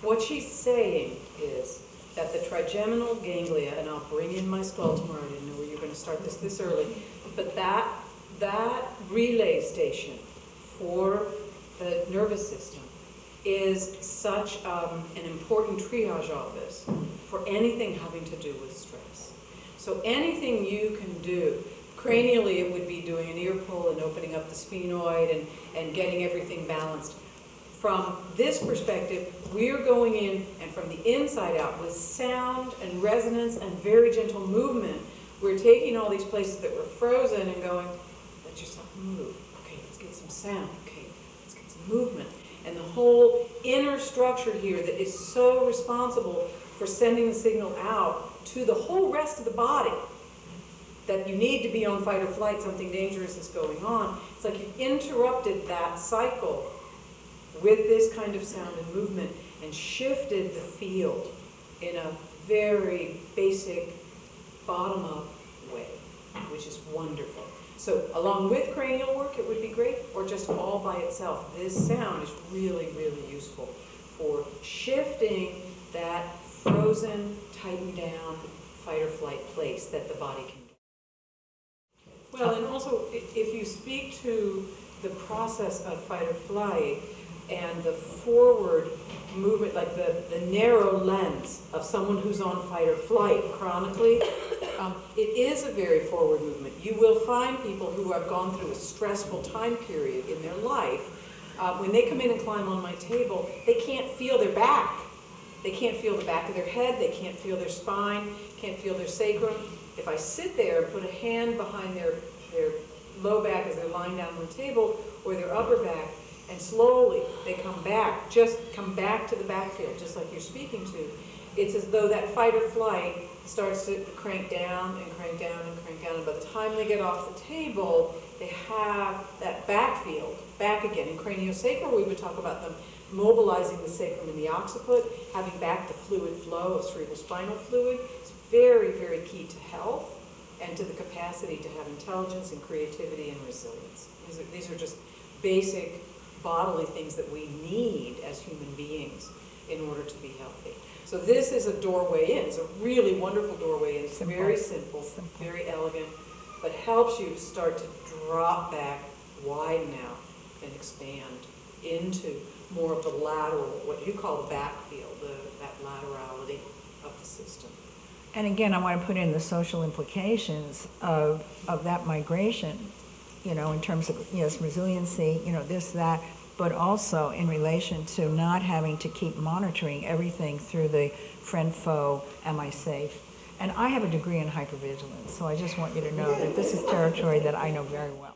What she's saying is that the trigeminal ganglia, and I'll bring in my skull tomorrow, I didn't know we were going to start this early, but that relay station for the nervous system is such an important triage office for anything having to do with stress. So anything you can do, cranially it would be doing an ear pull and opening up the sphenoid and getting everything balanced. From this perspective, we're going in, and from the inside out, with sound and resonance and very gentle movement, we're taking all these places that were frozen and going, let yourself move. Okay, let's get some sound. Okay, let's get some movement. And the whole inner structure here that is so responsible for sending the signal out to the whole rest of the body that you need to be on fight or flight, something dangerous is going on. It's like you've interrupted that cycle with this kind of sound and movement and shifted the field in a very basic bottom-up way, which is wonderful. So along with cranial work, it would be great, or just all by itself. This sound is really, really useful for shifting that frozen, tightened down, fight or flight place that the body can get. Well, and also, if you speak to the process of fight or flight and the forward movement, like the narrow lens of someone who's on fight or flight chronically, it is a very forward movement. You will find people who have gone through a stressful time period in their life. When they come in and climb on my table, they can't feel their back. They can't feel the back of their head. They can't feel their spine, can't feel their sacrum. If I sit there and put a hand behind their low back as they're lying down on the table, or their upper back, and slowly they come back, just come back to the backfield, just like you're speaking to. It's as though that fight or flight starts to crank down and crank down and crank down, and by the time they get off the table, they have that backfield back again. In CranioSacral, we would talk about them mobilizing the sacrum and the occiput, having back the fluid flow of cerebrospinal fluid. It's very, very key to health and to the capacity to have intelligence and creativity and resilience. These are just basic bodily things that we need as human beings in order to be healthy. So this is a doorway in. It's a really wonderful doorway in. It's very simple, very elegant, but helps you to start to drop back, widen out, and expand into more of the lateral, what you call the backfield, that laterality of the system. And again, I want to put in the social implications of that migration, you know, in terms of, yes, resiliency, you know, this, that, but also in relation to not having to keep monitoring everything through the friend, foe, am I safe? And I have a degree in hypervigilance, so I just want you to know that this is territory that I know very well.